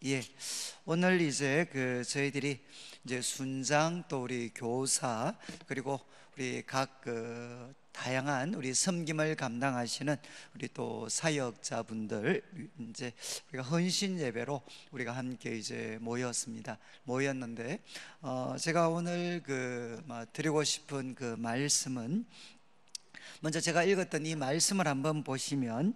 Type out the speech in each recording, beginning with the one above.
예, 오늘 이제 저희들이 이제 순장 또 우리 교사 그리고 우리 각 다양한 우리 섬김을 감당하시는 우리 또 사역자분들 이제 우리가 헌신 예배로 우리가 함께 이제 모였는데 제가 오늘 드리고 싶은 그 말씀은 먼저 제가 읽었던 이 말씀을 한번 보시면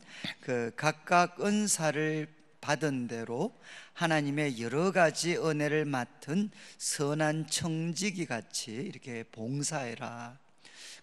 각각 은사를 받은 대로 하나님의 여러 가지 은혜를 맡은 선한 청지기 같이 이렇게 봉사해라.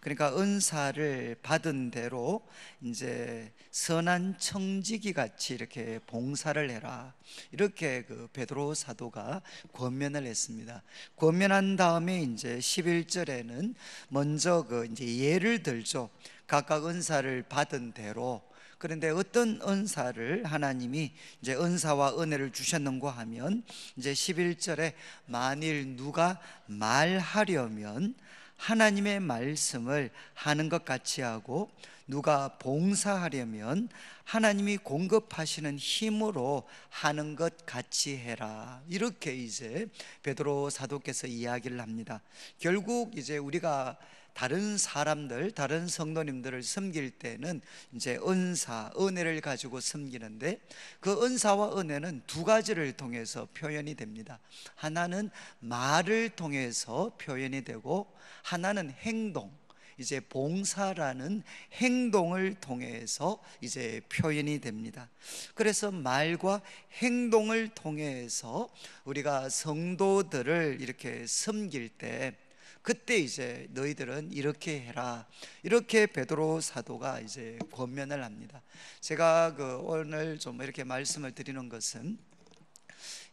그러니까 은사를 받은 대로 이제 선한 청지기 같이 이렇게 봉사를 해라. 이렇게 베드로 사도가 권면을 했습니다. 권면한 다음에 이제 11절에는 먼저 이제 예를 들죠. 각각 은사를 받은 대로. 그런데 어떤 은사를 하나님이 이제 은사와 은혜를 주셨는가 하면 이제 11절에 만일 누가 말하려면 하나님의 말씀을 하는 것 같이 하고 누가 봉사하려면 하나님이 공급하시는 힘으로 하는 것 같이 해라. 이렇게 이제 베드로 사도께서 이야기를 합니다. 결국 이제 우리가 다른 사람들, 다른 성도님들을 섬길 때는 이제 은사, 은혜를 가지고 섬기는데 그 은사와 은혜는 두 가지를 통해서 표현이 됩니다. 하나는 말을 통해서 표현이 되고 하나는 행동, 이제 봉사라는 행동을 통해서 이제 표현이 됩니다. 그래서 말과 행동을 통해서 우리가 성도들을 이렇게 섬길 때 그때 이제 너희들은 이렇게 해라. 이렇게 베드로 사도가 이제 권면을 합니다. 제가 오늘 좀 이렇게 말씀을 드리는 것은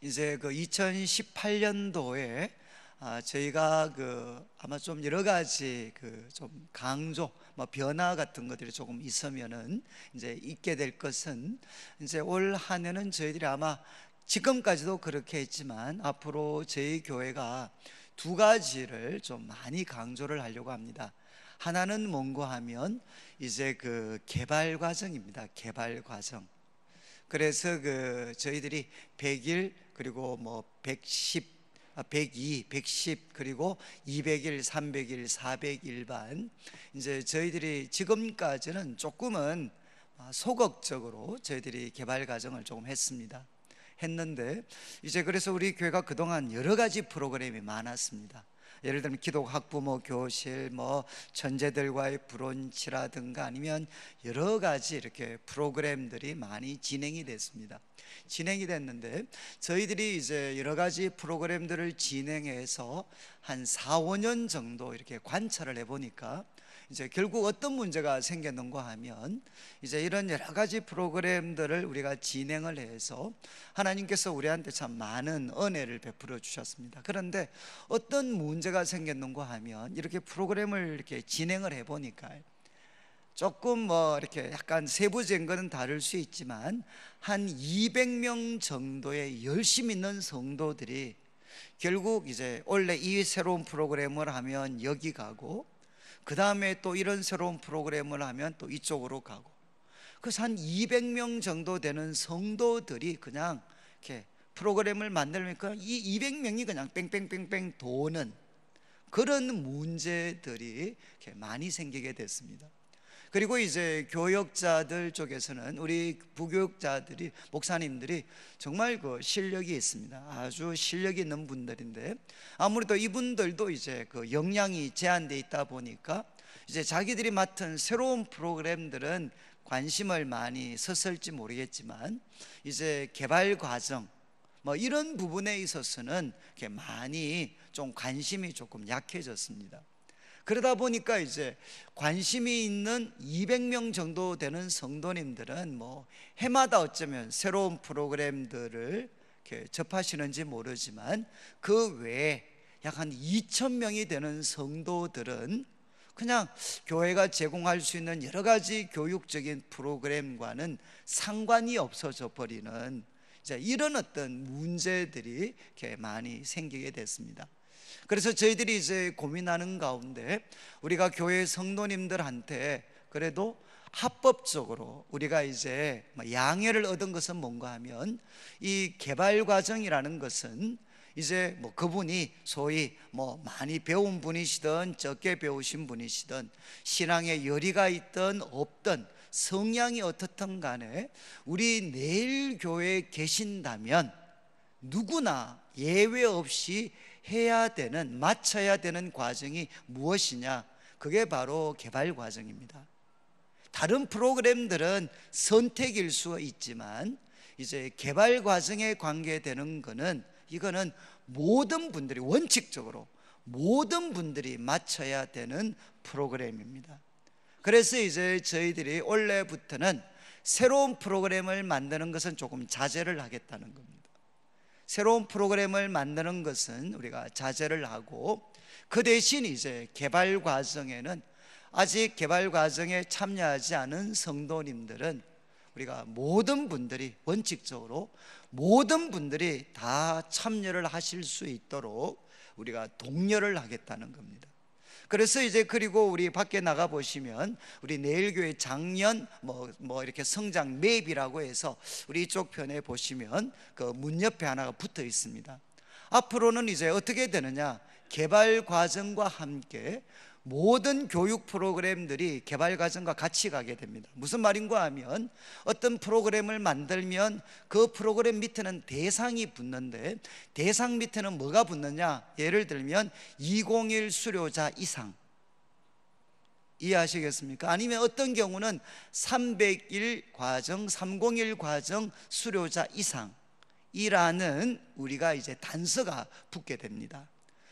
이제 2018년도에 저희가 아마 좀 여러 가지 좀 강조, 변화 같은 것들이 조금 있으면은 이제 있게 될 것은 이제 올 한 해는 저희들이 아마 지금까지도 그렇게 했지만 앞으로 저희 교회가 두 가지를 좀 많이 강조를 하려고 합니다. 하나는 뭔가 하면 이제 개발 과정입니다. 개발 과정. 그래서 저희들이 100일 그리고 110, 102, 110 그리고 200일, 300일, 400일 반 이제 저희들이 지금까지는 조금은 소극적으로 저희들이 개발 과정을 조금 했는데 이제 그래서 우리 교회가 그동안 여러 가지 프로그램이 많았습니다. 예를 들면 기독 학부모 교실, 천재들과의 브런치라든가 아니면 여러 가지 이렇게 프로그램들이 많이 진행이 됐는데 저희들이 이제 여러 가지 프로그램들을 진행해서 한 4, 5년 정도 이렇게 관찰을 해보니까 이제 결국 어떤 문제가 생겼는가 하면 이제 이런 여러 가지 프로그램들을 우리가 진행을 해서 하나님께서 우리한테 참 많은 은혜를 베풀어 주셨습니다. 그런데 어떤 문제가 생겼는가 하면 이렇게 프로그램을 이렇게 진행을 해보니까 조금 이렇게 약간 세부적인 거는 다를 수 있지만 한 200명 정도의 열심 있는 성도들이 결국 이제 원래 이 새로운 프로그램을 하면 여기 가고 그 다음에 또 이런 새로운 프로그램을 하면 또 이쪽으로 가고 그래서 한 200명 정도 되는 성도들이 그냥 이렇게 프로그램을 만들니까 이 200명이 그냥 뺑뺑뺑뺑 도는 그런 문제들이 이렇게 많이 생기게 됐습니다. 그리고 이제 교역자들 쪽에서는 우리 부교역자들이 목사님들이 정말 실력이 있습니다. 아주 실력이 있는 분들인데 아무래도 이분들도 이제 역량이 제한되어 있다 보니까 이제 자기들이 맡은 새로운 프로그램들은 관심을 많이 썼을지 모르겠지만 이제 개발 과정 이런 부분에 있어서는 많이 좀 관심이 조금 약해졌습니다. 그러다 보니까 이제 관심이 있는 200명 정도 되는 성도님들은 해마다 어쩌면 새로운 프로그램들을 이렇게 접하시는지 모르지만 그 외에 약 한 2,000명이 되는 성도들은 그냥 교회가 제공할 수 있는 여러 가지 교육적인 프로그램과는 상관이 없어져 버리는 이런 어떤 문제들이 이렇게 많이 생기게 됐습니다. 그래서 저희들이 이제 고민하는 가운데 우리가 교회 성도님들한테 그래도 합법적으로 우리가 이제 양해를 얻은 것은 뭔가 하면, 이 개발 과정이라는 것은 이제 그분이 소위 많이 배운 분이시든 적게 배우신 분이시든 신앙에 열의가 있든 없든 성향이 어떻든 간에 우리 내일 교회에 계신다면 누구나 예외 없이 해야 되는, 마쳐야 되는 과정이 무엇이냐? 그게 바로 개발 과정입니다. 다른 프로그램들은 선택일 수 있지만 이제 개발 과정에 관계되는 거는, 이거는 모든 분들이, 원칙적으로 모든 분들이 마쳐야 되는 프로그램입니다. 그래서 이제 저희들이 올해부터는 새로운 프로그램을 만드는 것은 조금 자제를 하겠다는 겁니다. 새로운 프로그램을 만드는 것은 우리가 자제를 하고, 그 대신 이제 개발 과정에는, 아직 개발 과정에 참여하지 않은 성도님들은 우리가 모든 분들이, 원칙적으로 모든 분들이 다 참여를 하실 수 있도록 우리가 독려를 하겠다는 겁니다. 그래서 이제, 그리고 우리 밖에 나가 보시면 우리 내일교회 작년 이렇게 성장 맵이라고 해서 우리 이쪽 편에 보시면 그 문 옆에 하나가 붙어 있습니다. 앞으로는 이제 어떻게 되느냐? 개발 과정과 함께 모든 교육 프로그램들이 개발 과정과 같이 가게 됩니다. 무슨 말인가 하면, 어떤 프로그램을 만들면 그 프로그램 밑에는 대상이 붙는데, 대상 밑에는 뭐가 붙느냐? 예를 들면 201 수료자 이상, 이해하시겠습니까? 아니면 어떤 경우는 301 과정, 301 과정 수료자 이상이라는 우리가 이제 단서가 붙게 됩니다.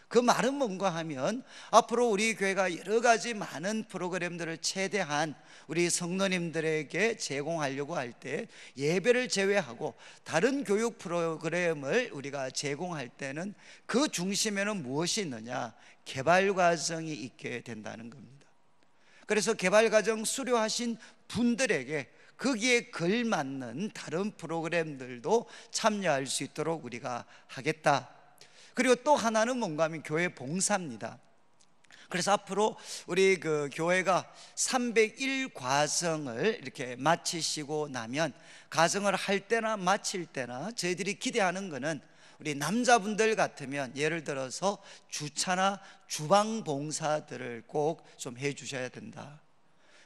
그 말은 뭔가 하면, 앞으로 우리 교회가 여러 가지 많은 프로그램들을 최대한 우리 성도님들에게 제공하려고 할 때, 예배를 제외하고 다른 교육 프로그램을 우리가 제공할 때는 그 중심에는 무엇이 있느냐? 개발 과정이 있게 된다는 겁니다. 그래서 개발 과정 수료하신 분들에게 거기에 걸맞는 다른 프로그램들도 참여할 수 있도록 우리가 하겠다. 그리고 또 하나는 뭔가 하면 교회 봉사입니다. 그래서 앞으로 우리 그 교회가 301 과정을 이렇게 마치시고 나면, 과정을 할 때나 마칠 때나 저희들이 기대하는 거는, 우리 남자분들 같으면 예를 들어서 주차나 주방 봉사들을 꼭 좀 해 주셔야 된다.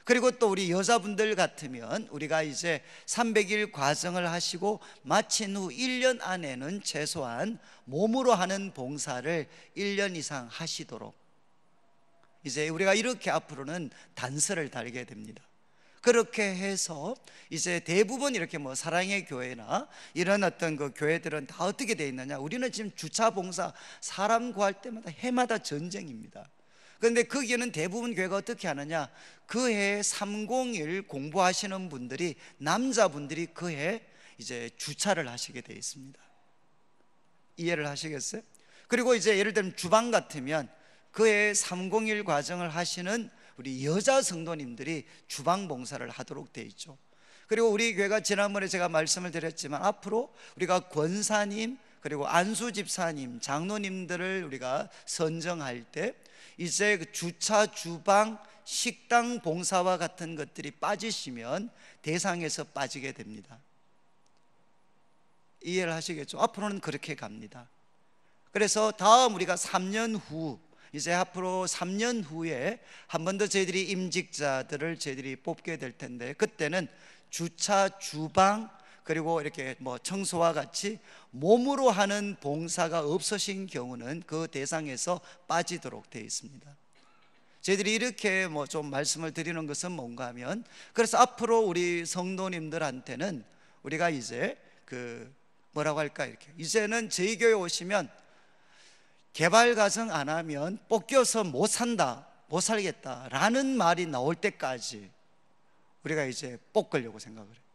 그리고 또 우리 여자분들 같으면 우리가 이제 300일 과정을 하시고 마친 후 1년 안에는 최소한 몸으로 하는 봉사를 1년 이상 하시도록, 이제 우리가 이렇게 앞으로는 단서를 달게 됩니다. 그렇게 해서 이제 대부분 이렇게 사랑의 교회나 이런 어떤 그 교회들은 다 어떻게 돼 있느냐? 우리는 지금 주차 봉사, 사람 구할 때마다 해마다 전쟁입니다. 그런데 거기에는 대부분 교회가 어떻게 하느냐? 그 해 301 공부하시는 분들이, 남자분들이 그 해 이제 주차를 하시게 돼 있습니다. 이해를 하시겠어요? 그리고 이제 예를 들면 주방 같으면 그 해 301 과정을 하시는 우리 여자 성도님들이 주방 봉사를 하도록 돼 있죠. 그리고 우리 교회가 지난번에 제가 말씀을 드렸지만, 앞으로 우리가 권사님 그리고 안수 집사님, 장로님들을 우리가 선정할 때 이제 그 주차, 주방, 식당 봉사와 같은 것들이 빠지시면 대상에서 빠지게 됩니다. 이해를 하시겠죠? 앞으로는 그렇게 갑니다. 그래서 다음 우리가 3년 후, 이제 앞으로 3년 후에 한 번 더 저희들이 임직자들을 저희들이 뽑게 될 텐데, 그때는 주차, 주방 그리고 이렇게 청소와 같이 몸으로 하는 봉사가 없으신 경우는 그 대상에서 빠지도록 되어 있습니다. 저희들이 이렇게 좀 말씀을 드리는 것은 뭔가 하면, 그래서 앞으로 우리 성도님들한테는 우리가 이제 뭐라고 할까, 이렇게 이제는 저희 교회 오시면 개발 과정 안 하면 뽑겨서 못 산다, 못 살겠다라는 말이 나올 때까지 우리가 이제 뽑으려고 생각을 해요.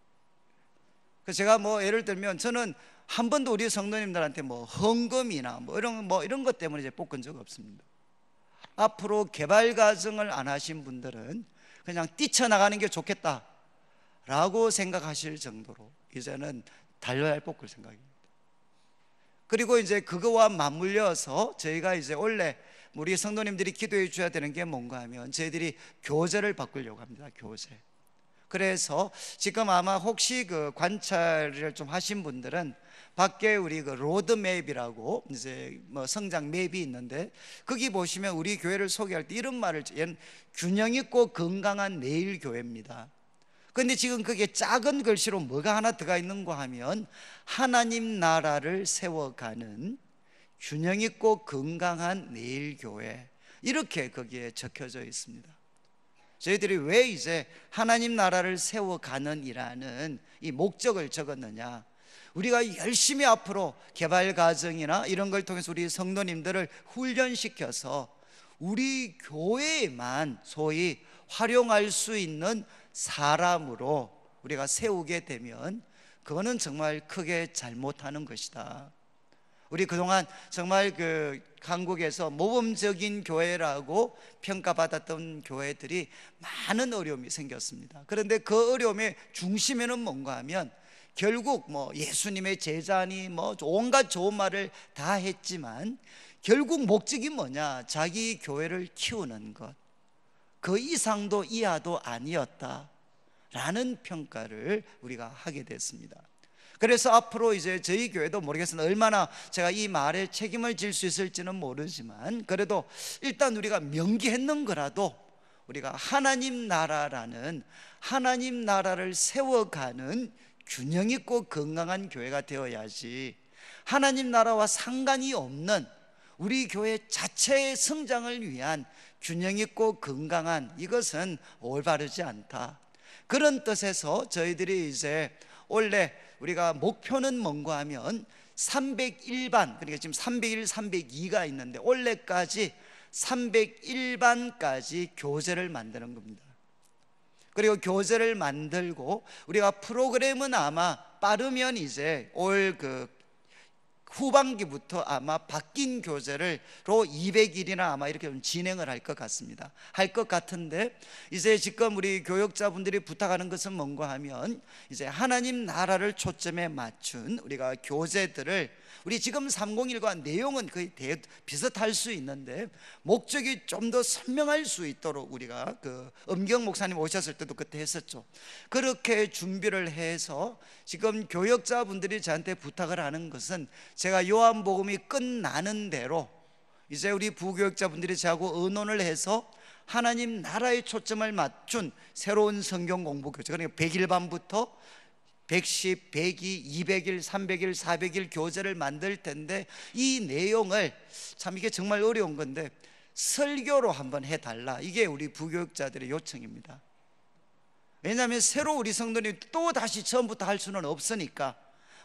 그래서 제가 예를 들면, 저는 한 번도 우리 성도님들한테 헌금이나 이런 것 때문에 이제 뽑은 적 없습니다. 앞으로 개발 과정을 안 하신 분들은 그냥 뛰쳐나가는 게 좋겠다라고 생각하실 정도로 이제는 달려야 뽑을 생각입니다. 그리고 이제 그거와 맞물려서 저희가 이제 원래 우리 성도님들이 기도해 주셔야 되는 게 뭔가 하면, 저희들이 교재를 바꾸려고 합니다. 교재. 그래서 지금 아마 혹시 그 관찰을 좀 하신 분들은 밖에 우리 그 로드맵이라고 이제 뭐 성장 맵이 있는데, 거기 보시면 우리 교회를 소개할 때 이런 말을, 얘는 균형 있고 건강한 내일 교회입니다. 근데 지금 그게 작은 글씨로 뭐가 하나 들어가 있는가 하면, 하나님 나라를 세워가는 균형 있고 건강한 내일 교회, 이렇게 거기에 적혀져 있습니다. 저희들이 왜 이제 하나님 나라를 세워가는 이라는 이 목적을 적었느냐, 우리가 열심히 앞으로 개발 과정이나 이런 걸 통해서 우리 성도님들을 훈련시켜서 우리 교회에만 소위 활용할 수 있는 사람으로 우리가 세우게 되면 그거는 정말 크게 잘못하는 것이다. 우리 그동안 정말 그 한국에서 모범적인 교회라고 평가받았던 교회들이 많은 어려움이 생겼습니다. 그런데 그 어려움의 중심에는 뭔가 하면, 결국 뭐 예수님의 제자니 뭐 온갖 좋은 말을 다 했지만 결국 목적이 뭐냐, 자기 교회를 키우는 것, 그 이상도 이하도 아니었다라는 평가를 우리가 하게 됐습니다. 그래서 앞으로 이제 저희 교회도 모르겠습니다. 얼마나 제가 이 말에 책임을 질 수 있을지는 모르지만, 그래도 일단 우리가 명기했는 거라도 우리가 하나님 나라라는, 하나님 나라를 세워가는 균형 있고 건강한 교회가 되어야지, 하나님 나라와 상관이 없는 우리 교회 자체의 성장을 위한 균형 있고 건강한, 이것은 올바르지 않다. 그런 뜻에서 저희들이 이제 원래 우리가 목표는 뭔가 하면 301반, 그러니까 지금 301, 302가 있는데 올해까지 301반까지 교재를 만드는 겁니다. 그리고 교재를 만들고 우리가 프로그램은 아마 빠르면 이제 올 그 후반기부터 아마 바뀐 교재로 200일이나 아마 이렇게 좀 진행을 할 것 같습니다. 할 것 같은데, 이제 지금 우리 교역자분들이 부탁하는 것은 뭔가 하면, 이제 하나님 나라를 초점에 맞춘 우리가 교재들을, 우리 지금 301과 내용은 거의 비슷할 수 있는데 목적이 좀 더 선명할 수 있도록, 우리가 그 엄경 목사님 오셨을 때도 그때 했었죠. 그렇게 준비를 해서 지금 교역자분들이 저한테 부탁을 하는 것은, 제가 요한복음이 끝나는 대로 이제 우리 부교역자분들이 저하고 의논을 해서 하나님 나라의 초점을 맞춘 새로운 성경 공부 교재, 그러니까 100일반부터 110, 102, 200일, 300일, 400일 교재를 만들 텐데, 이 내용을, 참 이게 정말 어려운 건데 설교로 한번 해달라, 이게 우리 부교육자들의 요청입니다. 왜냐하면 새로 우리 성도님 또 다시 처음부터 할 수는 없으니까,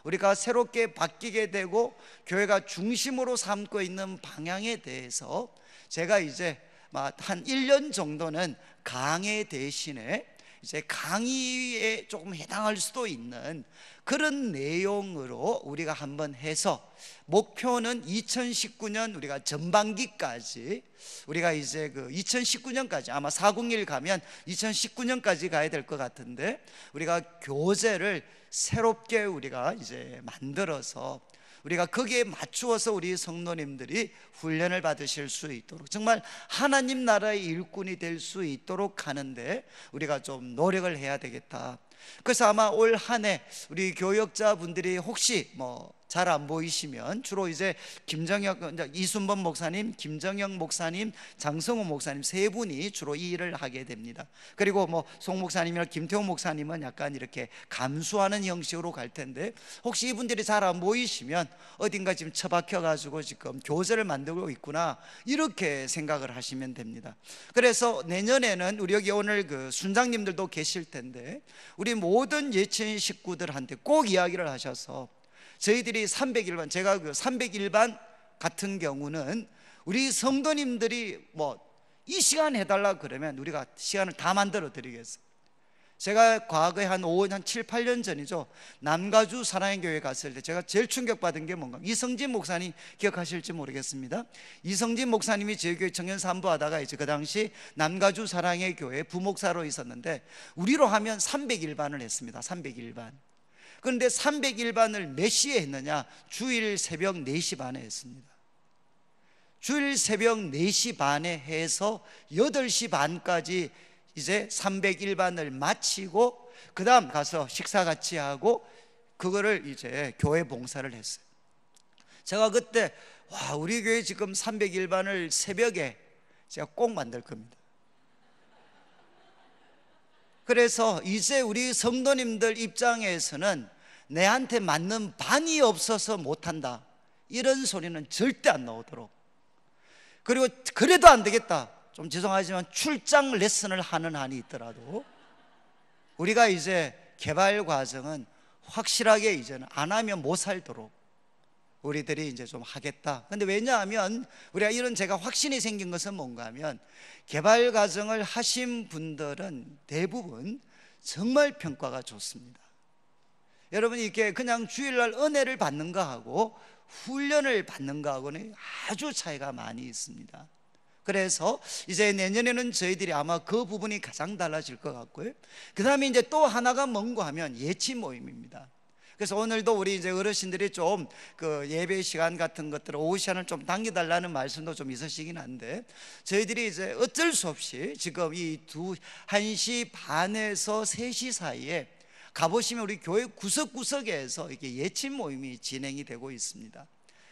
우리가 새롭게 바뀌게 되고 교회가 중심으로 삼고 있는 방향에 대해서 제가 이제 한 1년 정도는 강의 대신에 이제 강의에 조금 해당할 수도 있는 그런 내용으로 우리가 한번 해서, 목표는 2019년 우리가 전반기까지, 우리가 이제 그 2019년까지 아마 401 가면 2019년까지 가야 될 것 같은데, 우리가 교재를 새롭게 우리가 이제 만들어서 우리가 거기에 맞추어서 우리 성도님들이 훈련을 받으실 수 있도록, 정말 하나님 나라의 일꾼이 될 수 있도록 하는데 우리가 좀 노력을 해야 되겠다. 그래서 아마 올 한 해 우리 교역자분들이 혹시 잘 안 보이시면, 주로 이제 이순범 목사님, 김정영 목사님, 장성호 목사님 세 분이 주로 이 일을 하게 됩니다. 그리고 송 목사님이나 김태호 목사님은 약간 이렇게 감수하는 형식으로 갈 텐데, 혹시 이분들이 잘 안 보이시면 어딘가 지금 처박혀 가지고 지금 교재를 만들고 있구나, 이렇게 생각을 하시면 됩니다. 그래서 내년에는 우리 여기 오늘 그 순장님들도 계실 텐데, 우리 모든 예친 식구들한테 꼭 이야기를 하셔서, 저희들이 301반, 제가 그 301반 같은 경우는 우리 성도님들이 이 시간 해달라 그러면 우리가 시간을 다 만들어 드리겠어요. 제가 과거에 한 7, 8년 전이죠, 남가주 사랑의 교회 갔을 때 제가 제일 충격받은 게 뭔가, 이성진 목사님 기억하실지 모르겠습니다. 이성진 목사님이 저희 교회 청년 산부 하다가 이제 그 당시 남가주 사랑의 교회 부목사로 있었는데, 우리로 하면 301반을 했습니다. 301반. 그런데 301반을 몇 시에 했느냐? 주일 새벽 4시 반에 했습니다. 주일 새벽 4시 반에 해서 8시 반까지 이제 301반을 마치고 그 다음 가서 식사 같이 하고 그거를 이제 교회 봉사를 했어요. 제가 그때 우리 교회 지금 301반을 새벽에 제가 꼭 만들 겁니다. 그래서 이제 우리 성도님들 입장에서는 내한테 맞는 반이 없어서 못한다 이런 소리는 절대 안 나오도록, 그리고 그래도 안 되겠다, 좀 죄송하지만 출장 레슨을 하는 한이 있더라도 우리가 이제 개발 과정은 확실하게 이제는 안 하면 못 살도록 우리들이 이제 좀 하겠다. 근데 왜냐하면 우리가 이런 제가 확신이 생긴 것은 뭔가 하면 개발 과정을 하신 분들은 대부분 정말 평가가 좋습니다. 여러분, 이게 그냥 주일날 은혜를 받는 거하고 훈련을 받는 거하고는 아주 차이가 많이 있습니다. 그래서 이제 내년에는 저희들이 아마 그 부분이 가장 달라질 것 같고요. 그 다음에 이제 또 하나가 뭔가 하면 예치 모임입니다. 그래서 오늘도 우리 이제 어르신들이 좀 그 예배 시간 같은 것들 오후 시간을 좀 당겨달라는 말씀도 좀 있으시긴 한데, 저희들이 이제 어쩔 수 없이 지금 이 1시 반에서 3시 사이에 가보시면 우리 교회 구석구석에서 이렇게 예침 모임이 진행이 되고 있습니다.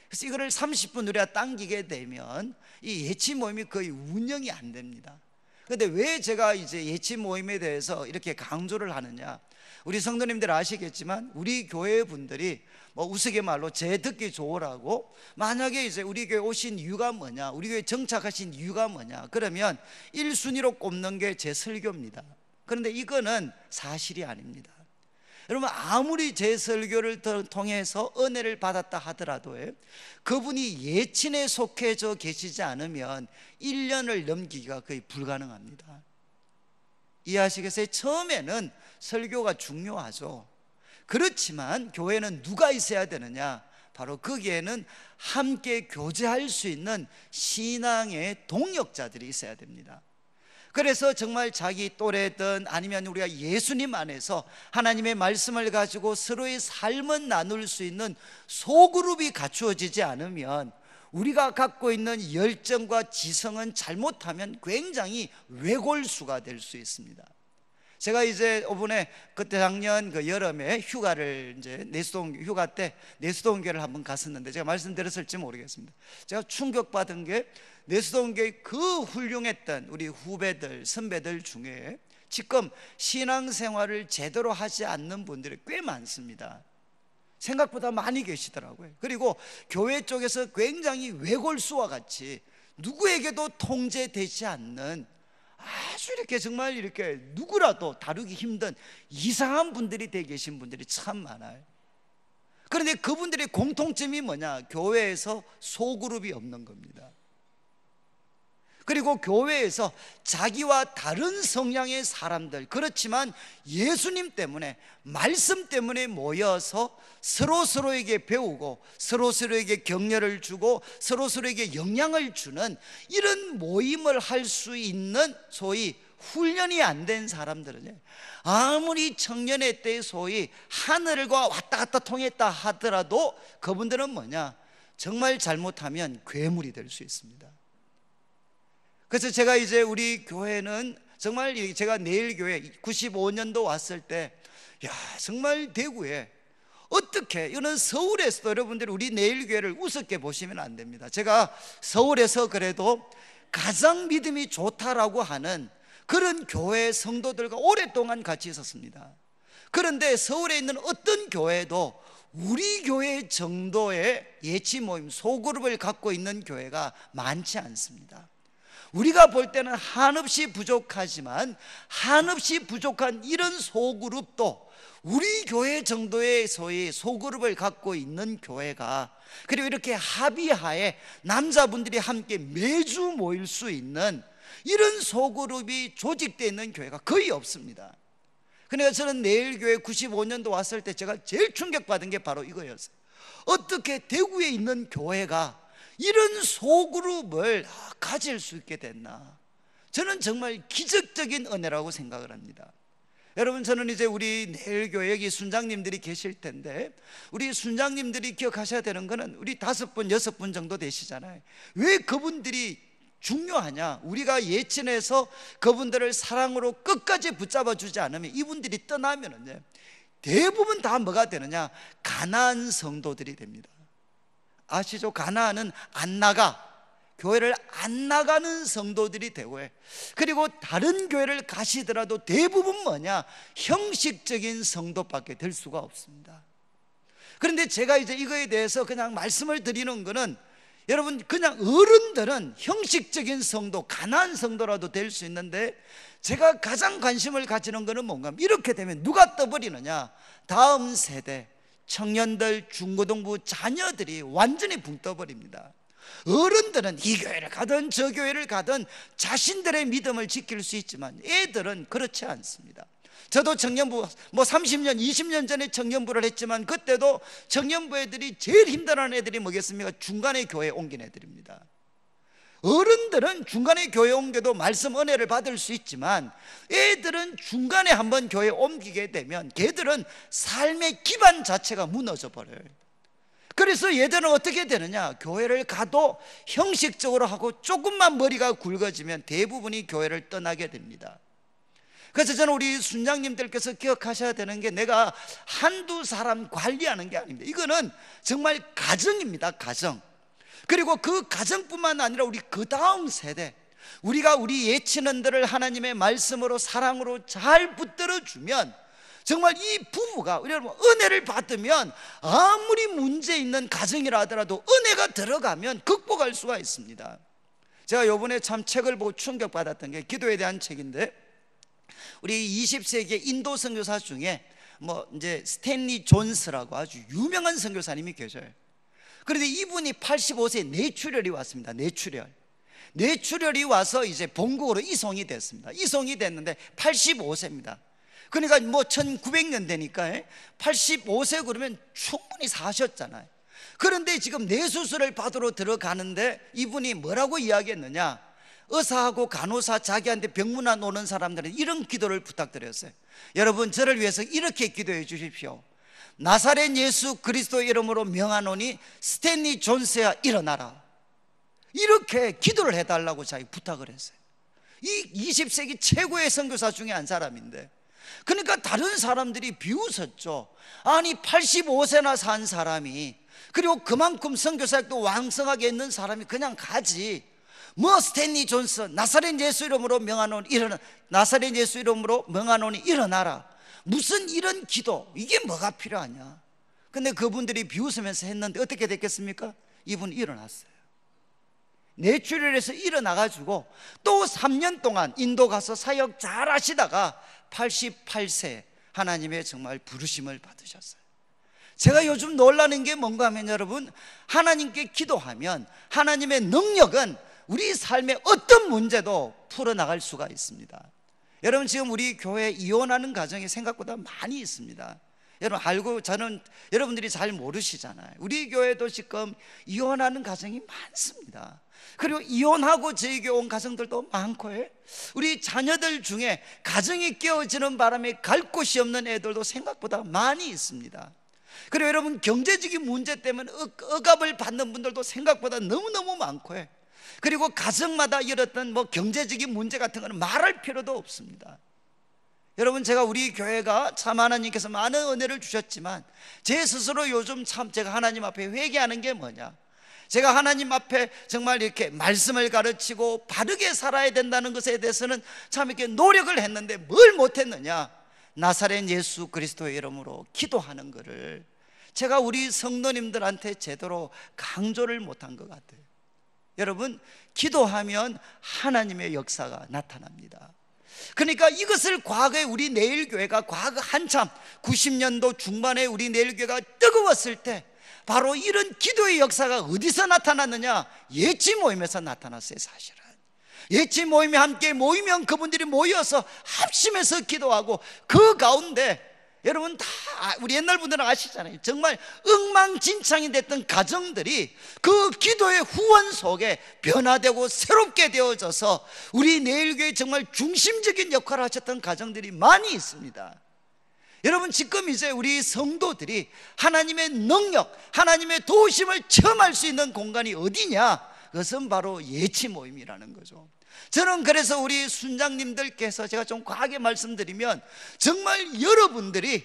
그래서 이거를 30분 우리가 당기게 되면 이 예침 모임이 거의 운영이 안 됩니다. 그런데 왜 제가 이제 예침 모임에 대해서 이렇게 강조를 하느냐, 우리 성도님들 아시겠지만 우리 교회 분들이 뭐 우스갯말로 제 듣기 좋으라고 만약에 이제 우리 교회 오신 이유가 뭐냐, 우리 교회 정착하신 이유가 뭐냐 그러면 1순위로 꼽는 게 제 설교입니다. 그런데 이거는 사실이 아닙니다. 여러분, 아무리 제 설교를 통해서 은혜를 받았다 하더라도 그분이 예친에 속해져 계시지 않으면 1년을 넘기기가 거의 불가능합니다. 이해하시겠어요? 처음에는 설교가 중요하죠. 그렇지만 교회는 누가 있어야 되느냐? 바로 거기에는 함께 교제할 수 있는 신앙의 동역자들이 있어야 됩니다. 그래서 정말 자기 또래든 아니면 우리가 예수님 안에서 하나님의 말씀을 가지고 서로의 삶을 나눌 수 있는 소그룹이 갖추어지지 않으면 우리가 갖고 있는 열정과 지성은 잘못하면 굉장히 외골수가 될 수 있습니다. 제가 이제 이번에 그때 작년 그 여름에 휴가를 이제 내수동 휴가 때 내수동교회를 한번 갔었는데 제가 말씀드렸을지 모르겠습니다. 제가 충격받은 게 내수동교회 그 훌륭했던 우리 후배들 선배들 중에 지금 신앙생활을 제대로 하지 않는 분들이 꽤 많습니다. 생각보다 많이 계시더라고요. 그리고 교회 쪽에서 굉장히 외골수와 같이 누구에게도 통제되지 않는 아주 이렇게 정말 이렇게 누구라도 다루기 힘든 이상한 분들이 되어 계신 분들이 참 많아요. 그런데 그분들의 공통점이 뭐냐? 교회에서 소그룹이 없는 겁니다. 그리고 교회에서 자기와 다른 성향의 사람들, 그렇지만 예수님 때문에 말씀 때문에 모여서 서로서로에게 배우고 서로서로에게 격려를 주고 서로서로에게 영향을 주는 이런 모임을 할 수 있는 소위 훈련이 안 된 사람들은 아무리 청년의 때 소위 하늘과 왔다 갔다 통했다 하더라도 그분들은 뭐냐? 정말 잘못하면 괴물이 될 수 있습니다. 그래서 제가 이제 우리 교회는 정말 제가 내일교회 95년도 왔을 때 정말 대구에 어떻게, 이거는 서울에서도 여러분들이 우리 내일교회를 우습게 보시면 안 됩니다. 제가 서울에서 그래도 가장 믿음이 좋다라고 하는 그런 교회 성도들과 오랫동안 같이 있었습니다. 그런데 서울에 있는 어떤 교회도 우리 교회 정도의 예치 모임 소그룹을 갖고 있는 교회가 많지 않습니다. 우리가 볼 때는 한없이 부족하지만 한없이 부족한 이런 소그룹도 우리 교회 정도의 소위 소그룹을 갖고 있는 교회가, 그리고 이렇게 합의하에 남자분들이 함께 매주 모일 수 있는 이런 소그룹이 조직되어 있는 교회가 거의 없습니다. 그러니까 저는 내일교회 95년도 왔을 때 제가 제일 충격받은 게 바로 이거였어요. 어떻게 대구에 있는 교회가 이런 소그룹을 가질 수 있게 됐나? 저는 정말 기적적인 은혜라고 생각을 합니다. 여러분, 저는 이제 우리 내일교회 여기 순장님들이 계실 텐데 우리 순장님들이 기억하셔야 되는 거는 우리 5분, 6분 정도 되시잖아요. 왜 그분들이 중요하냐? 우리가 예친해서 그분들을 사랑으로 끝까지 붙잡아 주지 않으면, 이분들이 떠나면은요, 대부분 다 뭐가 되느냐? 가나안 성도들이 됩니다. 아시죠? 가나안은 안 나가, 교회를 안 나가는 성도들이 되고요, 그리고 다른 교회를 가시더라도 대부분 뭐냐? 형식적인 성도밖에 될 수가 없습니다. 그런데 제가 이제 이거에 대해서 그냥 말씀을 드리는 거는, 여러분, 그냥 어른들은 형식적인 성도, 가난한 성도라도 될 수 있는데, 제가 가장 관심을 가지는 거는 뭔가, 이렇게 되면 누가 떠버리느냐? 다음 세대 청년들, 중고등부 자녀들이 완전히 붕 떠버립니다. 어른들은 이 교회를 가든 저 교회를 가든 자신들의 믿음을 지킬 수 있지만, 애들은 그렇지 않습니다. 저도 청년부 30년, 20년 전에 청년부를 했지만, 그때도 청년부 애들이 제일 힘들어하는 애들이 뭐겠습니까? 중간에 교회에 옮긴 애들입니다. 어른들은 중간에 교회 옮겨도 말씀 은혜를 받을 수 있지만, 애들은 중간에 한번 교회 옮기게 되면 걔들은 삶의 기반 자체가 무너져 버려요. 그래서 얘들은 어떻게 되느냐? 교회를 가도 형식적으로 하고 조금만 머리가 굵어지면 대부분이 교회를 떠나게 됩니다. 그래서 저는 우리 순장님들께서 기억하셔야 되는 게, 내가 한두 사람 관리하는 게 아닙니다. 이거는 정말 가정입니다. 가정. 그리고 그 가정뿐만 아니라 우리 그 다음 세대, 우리가 우리 예친언들을 하나님의 말씀으로 사랑으로 잘 붙들어주면, 정말 이 부부가, 여러분, 은혜를 받으면 아무리 문제 있는 가정이라 하더라도 은혜가 들어가면 극복할 수가 있습니다. 제가 요번에 참 책을 보고 충격받았던 게, 기도에 대한 책인데, 우리 20세기 인도 선교사 중에 이제 스탠리 존스라고 아주 유명한 선교사님이 계셔요. 그런데 이분이 85세에 뇌출혈이 왔습니다. 뇌출혈이 와서 이제 본국으로 이송이 됐습니다. 이송이 됐는데 85세입니다. 그러니까 1900년대니까 85세 그러면 충분히 사셨잖아요. 그런데 지금 뇌수술을 받으러 들어가는데 이분이 뭐라고 이야기했느냐? 의사하고 간호사, 자기한테 병문안 오는 사람들은 이런 기도를 부탁드렸어요. 여러분, 저를 위해서 이렇게 기도해 주십시오. 나사렛 예수 그리스도 이름으로 명하노니 스탠리 존스야 일어나라. 이렇게 기도를 해달라고 자기 부탁을 했어요. 이 20세기 최고의 선교사 중에 한 사람인데, 그러니까 다른 사람들이 비웃었죠. 아니 85세나 산 사람이, 그리고 그만큼 선교사역도 왕성하게 있는 사람이 그냥 가지, 스탠리 존스 나사렛 예수 이름으로 명하노니 일어나, 나사렛 예수 이름으로 명하노니 일어나라, 무슨 이런 기도, 이게 뭐가 필요하냐? 근데 그분들이 비웃으면서 했는데 어떻게 됐겠습니까? 이분이 일어났어요. 뇌출혈해서 일어나가지고 또 3년 동안 인도 가서 사역 잘 하시다가 88세 하나님의 정말 부르심을 받으셨어요. 제가 요즘 놀라는 게 뭔가 하면, 여러분, 하나님께 기도하면 하나님의 능력은 우리 삶의 어떤 문제도 풀어나갈 수가 있습니다. 여러분, 지금 우리 교회에 이혼하는 가정이 생각보다 많이 있습니다. 여러분 알고, 저는 여러분들이 잘 모르시잖아요. 우리 교회도 지금 이혼하는 가정이 많습니다. 그리고 이혼하고 저희 교회 온 가정들도 많고요, 우리 자녀들 중에 가정이 깨어지는 바람에 갈 곳이 없는 애들도 생각보다 많이 있습니다. 그리고 여러분, 경제적인 문제 때문에 억압을 받는 분들도 생각보다 너무너무 많고요, 그리고 가정마다 이렇던 경제적인 문제 같은 거는 말할 필요도 없습니다. 여러분, 제가 우리 교회가 참 하나님께서 많은 은혜를 주셨지만, 제 스스로 요즘 참 제가 하나님 앞에 회개하는 게 뭐냐, 제가 하나님 앞에 정말 이렇게 말씀을 가르치고 바르게 살아야 된다는 것에 대해서는 참 이렇게 노력을 했는데 뭘 못했느냐? 나사렛 예수 그리스도의 이름으로 기도하는 것을 제가 우리 성도님들한테 제대로 강조를 못한 것 같아요. 여러분, 기도하면 하나님의 역사가 나타납니다. 그러니까 이것을 과거에 우리 내일교회가, 과거 한참 90년도 중반에 우리 내일교회가 뜨거웠을 때 바로 이런 기도의 역사가 어디서 나타났느냐? 예치 모임에서 나타났어요. 사실은 예치 모임에 함께 모이면 그분들이 모여서 합심해서 기도하고, 그 가운데 여러분 다 우리 옛날 분들은 아시잖아요. 정말 엉망진창이 됐던 가정들이 그 기도의 후원 속에 변화되고 새롭게 되어져서 우리 내일교회 정말 중심적인 역할을 하셨던 가정들이 많이 있습니다. 여러분, 지금 이제 우리 성도들이 하나님의 능력, 하나님의 도우심을 체험할 수 있는 공간이 어디냐? 그것은 바로 예치 모임이라는 거죠. 저는 그래서 우리 순장님들께서 제가 좀 과하게 말씀드리면 정말 여러분들이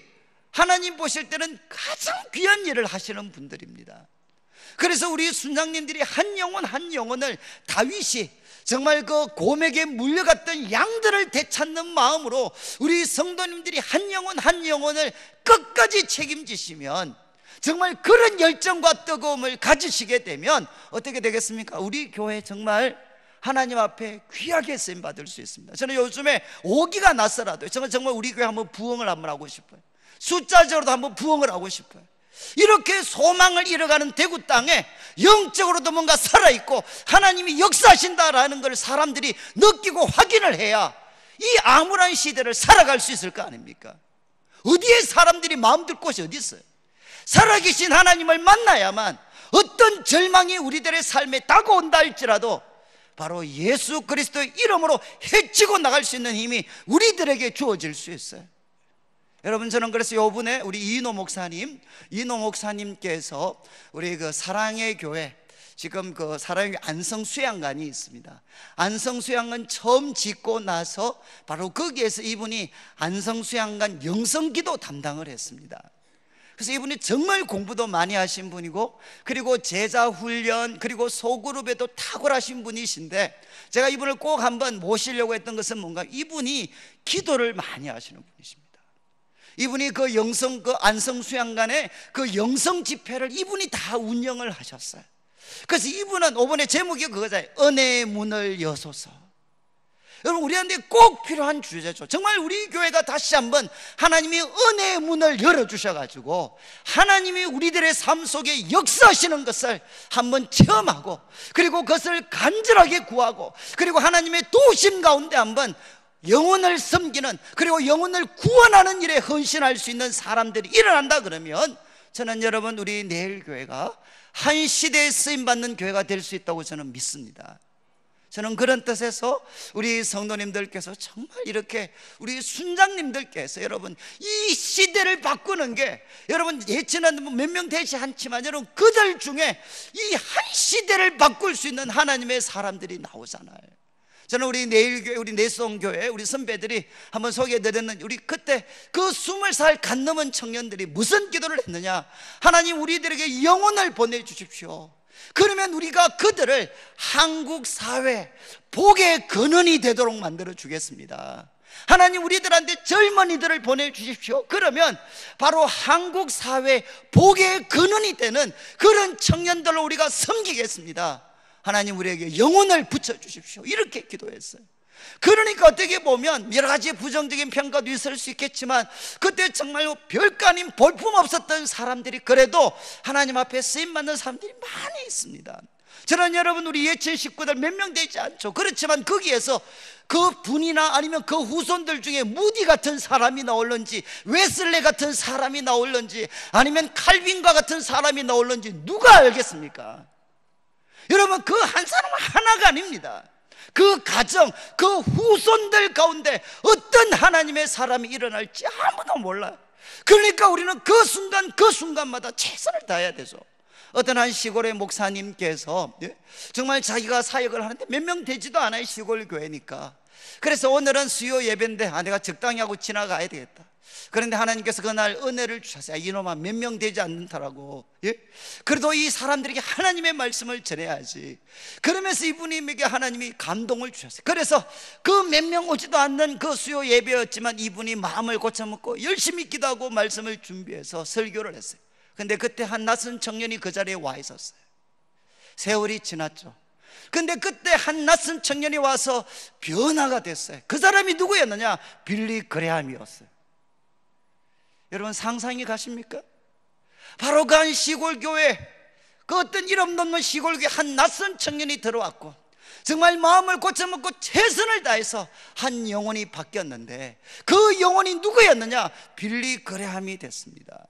하나님 보실 때는 가장 귀한 일을 하시는 분들입니다. 그래서 우리 순장님들이 한 영혼 한 영혼을 다윗이 정말 그 곰에게 물려갔던 양들을 되찾는 마음으로 우리 성도님들이 한 영혼 한 영혼을 끝까지 책임지시면, 정말 그런 열정과 뜨거움을 가지시게 되면 어떻게 되겠습니까? 우리 교회 정말 하나님 앞에 귀하게 쓰임받을 수 있습니다. 저는 요즘에 오기가 났어라도 정말 우리 교회 한번 부흥을 한번 하고 싶어요. 숫자적으로도 한번 부흥을 하고 싶어요. 이렇게 소망을 잃어가는 대구 땅에 영적으로도 뭔가 살아있고 하나님이 역사하신다라는 걸 사람들이 느끼고 확인을 해야 이 암울한 시대를 살아갈 수 있을 거 아닙니까? 어디에 사람들이 마음 들 곳이 어디 있어요? 살아계신 하나님을 만나야만 어떤 절망이 우리들의 삶에 다가온다 할지라도 바로 예수 그리스도의 이름으로 헤치고 나갈 수 있는 힘이 우리들에게 주어질 수 있어요. 여러분, 저는 그래서 요번에 우리 이인호 목사님께서 우리 그 사랑의 교회, 지금 그 사랑의 안성 수양관이 있습니다. 안성 수양관 처음 짓고 나서 바로 거기에서 이분이 안성 수양관 영성기도 담당을 했습니다. 그래서 이분이 정말 공부도 많이 하신 분이고, 그리고 제자 훈련, 그리고 소그룹에도 탁월하신 분이신데, 제가 이분을 꼭 한번 모시려고 했던 것은 뭔가, 이분이 기도를 많이 하시는 분이십니다. 이분이 그 안성 수양관의 그 영성 집회를 이분이 다 운영을 하셨어요. 그래서 이분은 이번에 제목이 그거잖아요. 은혜의 문을 여소서. 여러분, 우리한테 꼭 필요한 주제죠. 정말 우리 교회가 다시 한번 하나님이 은혜의 문을 열어주셔가지고 하나님이 우리들의 삶 속에 역사하시는 것을 한번 체험하고, 그리고 그것을 간절하게 구하고, 그리고 하나님의 도우심 가운데 한번 영혼을 섬기는, 그리고 영혼을 구원하는 일에 헌신할 수 있는 사람들이 일어난다 그러면, 저는 여러분, 우리 내일교회가 한 시대에 쓰임받는 교회가 될 수 있다고 저는 믿습니다. 저는 그런 뜻에서 우리 성도님들께서 정말 이렇게 우리 순장님들께서 여러분 이 시대를 바꾸는 게, 여러분 예치는 몇 명 되지 않지만 여러분 그들 중에 이 한 시대를 바꿀 수 있는 하나님의 사람들이 나오잖아요. 저는 우리 내일교회, 우리 내송교회 우리 선배들이 한번 소개해드렸는 우리 그때 그 20살 갓 넘은 청년들이 무슨 기도를 했느냐. 하나님, 우리들에게 영혼을 보내주십시오. 그러면 우리가 그들을 한국 사회 복의 근원이 되도록 만들어 주겠습니다. 하나님, 우리들한테 젊은이들을 보내주십시오. 그러면 바로 한국 사회 복의 근원이 되는 그런 청년들을 우리가 섬기겠습니다. 하나님, 우리에게 영혼을 붙여주십시오. 이렇게 기도했어요. 그러니까 어떻게 보면 여러 가지 부정적인 평가도 있을 수 있겠지만, 그때 정말 별거 아닌 볼품없었던 사람들이 그래도 하나님 앞에 쓰임받는 사람들이 많이 있습니다. 저는 여러분 우리 예천 식구들 몇 명 되지 않죠. 그렇지만 거기에서 그 분이나 아니면 그 후손들 중에 무디 같은 사람이 나올런지, 웨슬레 같은 사람이 나올런지, 아니면 칼빈과 같은 사람이 나올런지 누가 알겠습니까? 여러분, 그 한 사람은 하나가 아닙니다. 그 가정, 그 후손들 가운데 어떤 하나님의 사람이 일어날지 아무도 몰라요. 그러니까 우리는 그 순간 그 순간마다 최선을 다해야 되죠. 어떤 한 시골의 목사님께서 정말 자기가 사역을 하는데 몇 명 되지도 않아요. 시골 교회니까. 그래서 오늘은 수요 예배인데 내가 적당히 하고 지나가야 되겠다. 그런데 하나님께서 그날 은혜를 주셨어요. 이놈아, 몇 명 되지 않는다라고. 그래도 이 사람들에게 하나님의 말씀을 전해야지. 그러면서 이분에게 하나님이 감동을 주셨어요. 그래서 그 몇 명 오지도 않는 그 수요 예배였지만 이분이 마음을 고쳐먹고 열심히 기도하고 말씀을 준비해서 설교를 했어요. 근데 그때 한 낯선 청년이 그 자리에 와 있었어요. 세월이 지났죠. 근데 그때 한 낯선 청년이 와서 변화가 됐어요. 그 사람이 누구였느냐? 빌리 그레함이었어요. 여러분, 상상이 가십니까? 바로 그 한 시골교회, 그 어떤 이름 없는 시골교회 한 낯선 청년이 들어왔고 정말 마음을 고쳐먹고 최선을 다해서 한 영혼이 바뀌었는데, 그 영혼이 누구였느냐? 빌리 그레함이 됐습니다.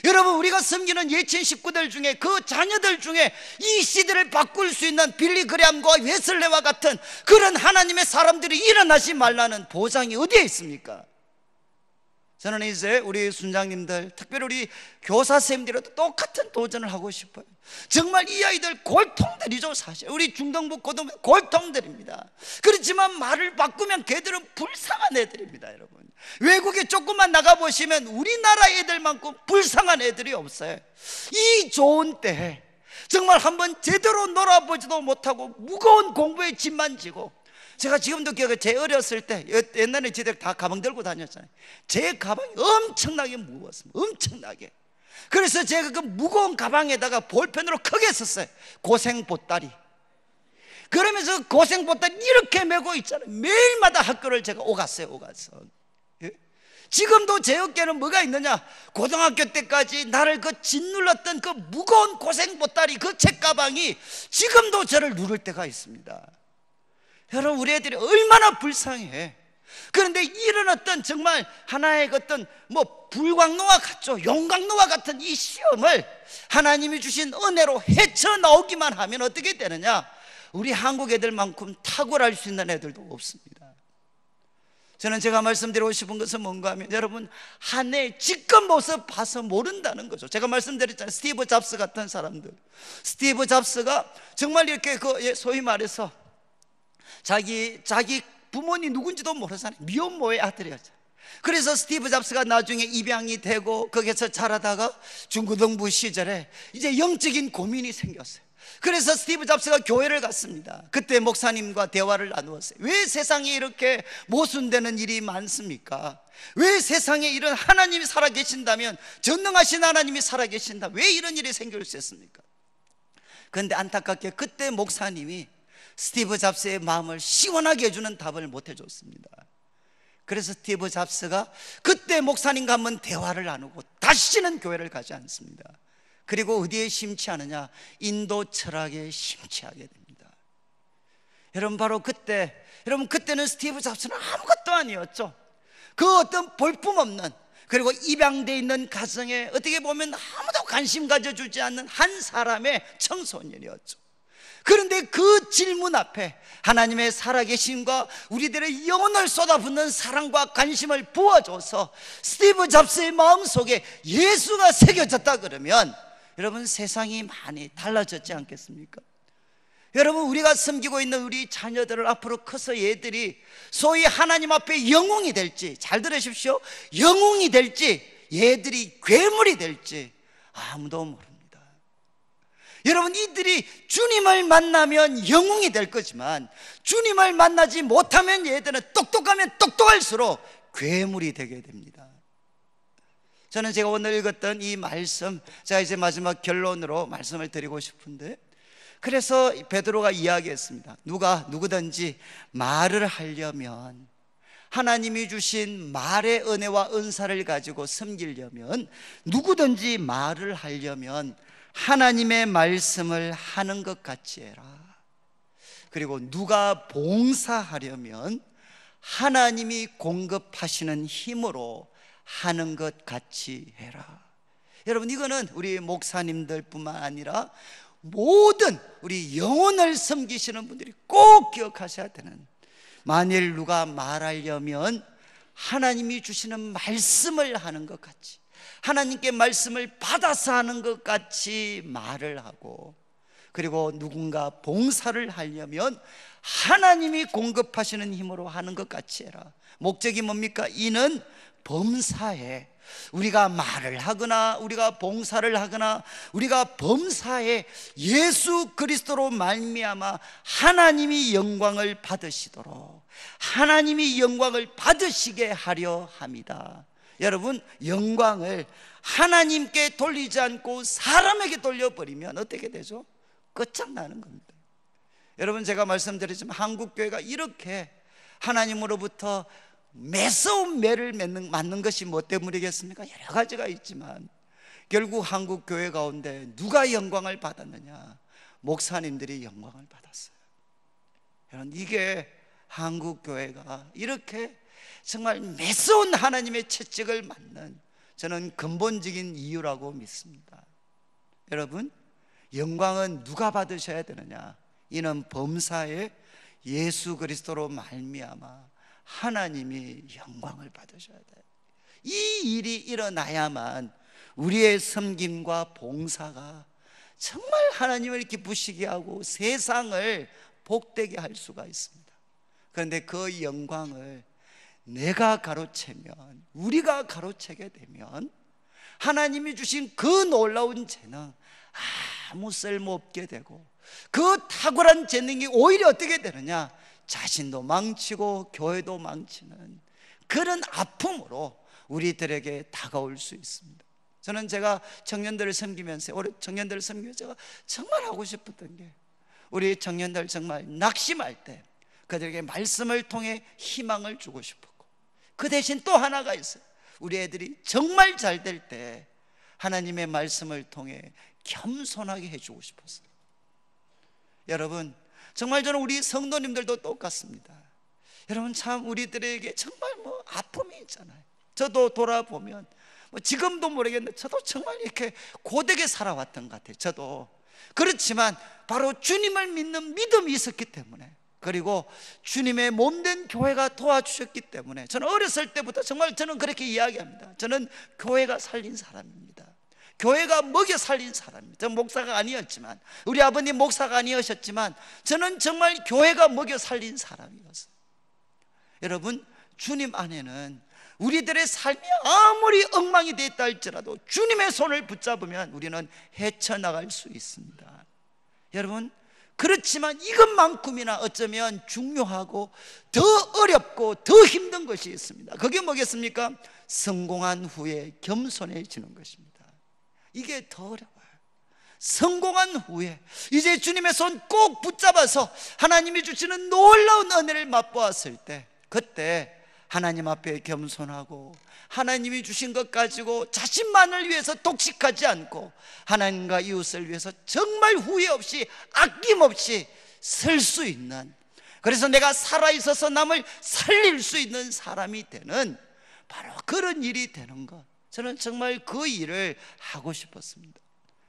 여러분, 우리가 섬기는 예천 식구들 중에, 그 자녀들 중에 이 시대를 바꿀 수 있는 빌리 그레함과 웨슬레와 같은 그런 하나님의 사람들이 일어나지 말라는 보장이 어디에 있습니까? 저는 이제 우리 순장님들, 특별히 우리 교사 선생님들도 똑같은 도전을 하고 싶어요. 정말 이 아이들 골통들이죠. 사실 우리 중등부 고등부 골통들입니다. 그렇지만 말을 바꾸면 걔들은 불쌍한 애들입니다. 여러분, 외국에 조금만 나가보시면 우리나라 애들만큼 불쌍한 애들이 없어요. 이 좋은 때에 정말 한번 제대로 놀아보지도 못하고 무거운 공부에 짐만 지고, 제가 지금도 기억해, 제 어렸을 때, 옛날에 저희들 다 가방 들고 다녔잖아요. 제 가방이 엄청나게 무거웠습니다. 엄청나게. 그래서 제가 그 무거운 가방에다가 볼펜으로 크게 썼어요. 고생 보따리. 그러면서 고생 보따리 이렇게 메고 있잖아요. 매일마다 학교를 제가 오갔어요. 오가서. 예? 지금도 제 어깨는 뭐가 있느냐, 고등학교 때까지 나를 그 짓눌렀던 그 무거운 고생 보따리, 그 책가방이 지금도 저를 누를 때가 있습니다. 여러분, 우리 애들이 얼마나 불쌍해. 그런데 이런 어떤 정말 하나의 어떤 불광로와 같죠, 용광로와 같은 이 시험을 하나님이 주신 은혜로 헤쳐나오기만 하면 어떻게 되느냐, 우리 한국 애들만큼 탁월할 수 있는 애들도 없습니다. 저는 제가 말씀드리고 싶은 것은 뭔가 하면, 여러분, 한 해 지금 모습 봐서 모른다는 거죠. 제가 말씀드렸잖아요. 스티브 잡스 같은 사람들. 스티브 잡스가 정말 이렇게 소위 말해서 자기 부모님 누군지도 모르잖아요. 미혼모의 아들이었잖아요. 그래서 스티브 잡스가 나중에 입양이 되고 거기서 자라다가 중고등부 시절에 이제 영적인 고민이 생겼어요. 그래서 스티브 잡스가 교회를 갔습니다. 그때 목사님과 대화를 나누었어요. 왜 세상에 이렇게 모순되는 일이 많습니까? 왜 세상에 이런 하나님이 살아계신다면, 전능하신 하나님이 살아계신다, 왜 이런 일이 생길 수 있습니까? 그런데 안타깝게 그때 목사님이 스티브 잡스의 마음을 시원하게 해주는 답을 못 해줬습니다. 그래서 스티브 잡스가 그때 목사님과 한번 대화를 나누고 다시는 교회를 가지 않습니다. 그리고 어디에 심취하느냐, 인도 철학에 심취하게 됩니다. 여러분, 바로 그때, 여러분, 그때는 스티브 잡스는 아무것도 아니었죠. 그 어떤 볼품없는, 그리고 입양되어 있는 가정에 어떻게 보면 아무도 관심 가져주지 않는 한 사람의 청소년이었죠. 그런데 그 질문 앞에 하나님의 살아계심과 우리들의 영혼을 쏟아붓는 사랑과 관심을 부어줘서 스티브 잡스의 마음속에 예수가 새겨졌다 그러면, 여러분, 세상이 많이 달라졌지 않겠습니까? 여러분, 우리가 섬기고 있는 우리 자녀들을 앞으로 커서 얘들이 소위 하나님 앞에 영웅이 될지, 잘 들으십시오, 영웅이 될지 얘들이 괴물이 될지 아무도 모릅니다. 여러분, 이들이 주님을 만나면 영웅이 될 거지만 주님을 만나지 못하면 얘들은 똑똑하면 똑똑할수록 괴물이 되게 됩니다. 저는 제가 오늘 읽었던 이 말씀, 제가 이제 마지막 결론으로 말씀을 드리고 싶은데, 그래서 베드로가 이야기했습니다. 누구든지 말을 하려면, 하나님이 주신 말의 은혜와 은사를 가지고 섬기려면, 누구든지 말을 하려면 하나님의 말씀을 하는 것 같이 해라. 그리고 누가 봉사하려면 하나님이 공급하시는 힘으로 하는 것 같이 해라. 여러분, 이거는 우리 목사님들 뿐만 아니라 모든 우리 영혼을 섬기시는 분들이 꼭 기억하셔야 되는, 만일 누가 말하려면 하나님이 주시는 말씀을 하는 것 같이, 하나님께 말씀을 받아서 하는 것 같이 말을 하고, 그리고 누군가 봉사를 하려면 하나님이 공급하시는 힘으로 하는 것 같이 해라. 목적이 뭡니까? 이는 범사에, 우리가 말을 하거나 우리가 봉사를 하거나 우리가 범사에 예수 그리스도로 말미암아 하나님이 영광을 받으시도록, 하나님이 영광을 받으시게 하려 합니다. 여러분, 영광을 하나님께 돌리지 않고 사람에게 돌려버리면 어떻게 되죠? 끝장나는 겁니다. 여러분, 제가 말씀드리지만 한국교회가 이렇게 하나님으로부터 매서운 매를 맞는 것이 뭐 때문이겠습니까? 여러 가지가 있지만 결국 한국교회 가운데 누가 영광을 받았느냐? 목사님들이 영광을 받았어요. 여러분, 이게 한국교회가 이렇게 정말 매서운 하나님의 채찍을 맞는 저는 근본적인 이유라고 믿습니다. 여러분, 영광은 누가 받으셔야 되느냐? 이는 범사에 예수 그리스도로 말미암아 하나님이 영광을 받으셔야 돼요. 이 일이 일어나야만 우리의 섬김과 봉사가 정말 하나님을 기쁘시게 하고 세상을 복되게 할 수가 있습니다. 그런데 그 영광을 내가 가로채면, 우리가 가로채게 되면 하나님이 주신 그 놀라운 재능 아무 쓸모없게 되고, 그 탁월한 재능이 오히려 어떻게 되느냐, 자신도 망치고 교회도 망치는 그런 아픔으로 우리들에게 다가올 수 있습니다. 저는 제가 청년들을 섬기면서, 우리 청년들을 섬기면서 제가 정말 하고 싶었던 게, 우리 청년들 정말 낙심할 때 그들에게 말씀을 통해 희망을 주고 싶었고, 그 대신 또 하나가 있어요. 우리 애들이 정말 잘 될 때 하나님의 말씀을 통해 겸손하게 해주고 싶었어요. 여러분, 정말 저는 우리 성도님들도 똑같습니다. 여러분, 참 우리들에게 정말 아픔이 있잖아요. 저도 돌아보면 지금도 모르겠는데 저도 정말 이렇게 고되게 살아왔던 것 같아요. 저도. 그렇지만 바로 주님을 믿는 믿음이 있었기 때문에, 그리고 주님의 몸된 교회가 도와주셨기 때문에, 저는 어렸을 때부터 정말 저는 그렇게 이야기합니다. 저는 교회가 살린 사람입니다. 교회가 먹여 살린 사람입니다. 저는 목사가 아니었지만, 우리 아버님 목사가 아니었지만 저는 정말 교회가 먹여 살린 사람이었어요. 여러분, 주님 안에는 우리들의 삶이 아무리 엉망이 되었다 할지라도 주님의 손을 붙잡으면 우리는 헤쳐나갈 수 있습니다. 여러분, 그렇지만 이것만큼이나 어쩌면 중요하고 더 어렵고 더 힘든 것이 있습니다. 그게 뭐겠습니까? 성공한 후에 겸손해지는 것입니다. 이게 더 어려워요. 성공한 후에 이제 주님의 손 꼭 붙잡아서 하나님이 주시는 놀라운 은혜를 맛보았을 때, 그때 하나님 앞에 겸손하고 하나님이 주신 것 가지고 자신만을 위해서 독식하지 않고 하나님과 이웃을 위해서 정말 후회 없이 아낌없이 설 수 있는, 그래서 내가 살아있어서 남을 살릴 수 있는 사람이 되는 바로 그런 일이 되는 것, 저는 정말 그 일을 하고 싶었습니다.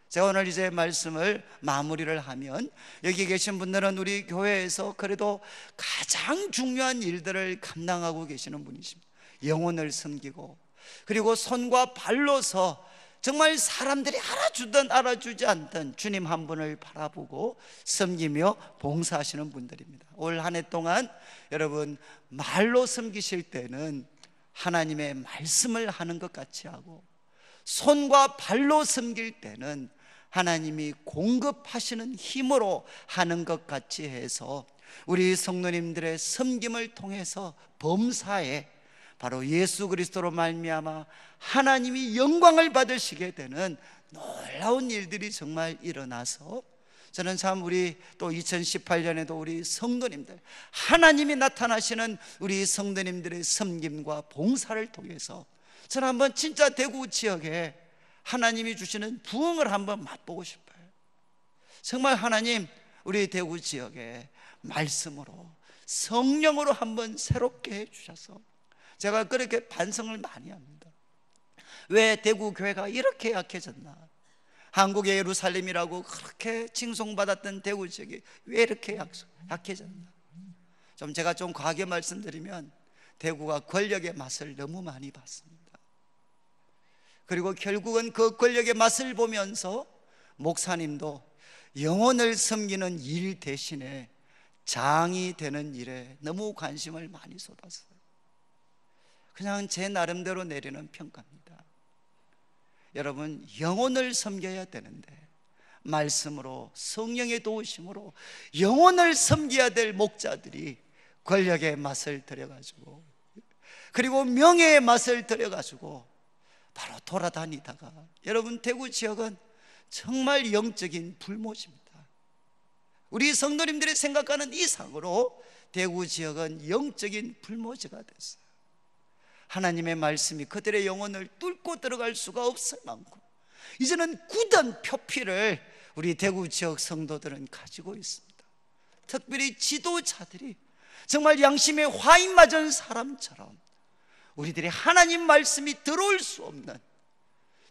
제가 오늘 이제 말씀을 마무리를 하면, 여기 계신 분들은 우리 교회에서 그래도 가장 중요한 일들을 감당하고 계시는 분이십니다. 영혼을 섬기고, 그리고 손과 발로서 정말 사람들이 알아주든 알아주지 않든 주님 한 분을 바라보고 섬기며 봉사하시는 분들입니다. 올 한 해 동안 여러분, 말로 섬기실 때는 하나님의 말씀을 하는 것 같이 하고, 손과 발로 섬길 때는 하나님이 공급하시는 힘으로 하는 것 같이 해서 우리 성도님들의 섬김을 통해서 범사에 바로 예수 그리스도로 말미암아 하나님이 영광을 받으시게 되는 놀라운 일들이 정말 일어나서, 저는 참 우리 또 2018년에도 우리 성도님들, 하나님이 나타나시는 우리 성도님들의 섬김과 봉사를 통해서 저는 한번 진짜 대구 지역에 하나님이 주시는 부흥을 한번 맛보고 싶어요. 정말 하나님, 우리 대구 지역에 말씀으로 성령으로 한번 새롭게 해주셔서, 제가 그렇게 반성을 많이 합니다. 왜 대구 교회가 이렇게 약해졌나? 한국의 예루살렘이라고 그렇게 칭송받았던 대구 지역이 왜 이렇게 약해졌나? 제가 좀 과하게 말씀드리면, 대구가 권력의 맛을 너무 많이 봤습니다. 그리고 결국은 그 권력의 맛을 보면서 목사님도 영혼을 섬기는 일 대신에 장이 되는 일에 너무 관심을 많이 쏟았어요. 그냥 제 나름대로 내리는 평가입니다. 여러분, 영혼을 섬겨야 되는데 말씀으로, 성령의 도우심으로 영혼을 섬겨야 될 목자들이 권력의 맛을 들여가지고, 그리고 명예의 맛을 들여가지고 바로 돌아다니다가, 여러분, 대구 지역은 정말 영적인 불모지입니다. 우리 성도님들이 생각하는 이상으로 대구 지역은 영적인 불모지가 됐어요. 하나님의 말씀이 그들의 영혼을 뚫고 들어갈 수가 없을 만큼 이제는 굳은 표피를 우리 대구 지역 성도들은 가지고 있습니다. 특별히 지도자들이 정말 양심에 화인 맞은 사람처럼 우리들이 하나님 말씀이 들어올 수 없는,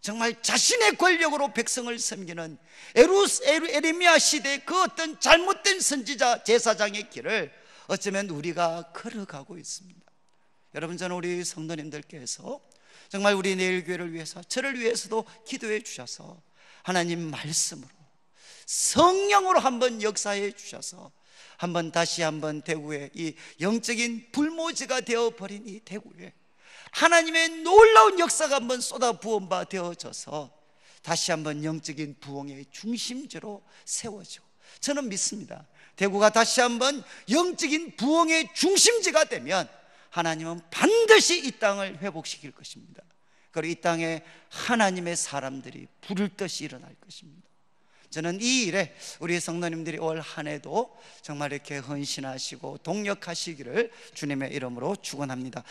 정말 자신의 권력으로 백성을 섬기는 에레미야 시대의 그 어떤 잘못된 선지자 제사장의 길을 어쩌면 우리가 걸어가고 있습니다. 여러분, 저는 우리 성도님들께서 정말 우리 내일교회를 위해서, 저를 위해서도 기도해 주셔서 하나님 말씀으로 성령으로 한번 역사해 주셔서 다시 한번 대구에, 이 영적인 불모지가 되어버린 이 대구에 하나님의 놀라운 역사가 한번 쏟아 부은 바 되어져서 다시 한번 영적인 부흥의 중심지로 세워지고, 저는 믿습니다. 대구가 다시 한번 영적인 부흥의 중심지가 되면 하나님은 반드시 이 땅을 회복시킬 것입니다. 그리고 이 땅에 하나님의 사람들이 부를 듯이 일어날 것입니다. 저는 이 일에 우리 성도님들이 올 한 해도 정말 이렇게 헌신하시고 동력하시기를 주님의 이름으로 축원합니다.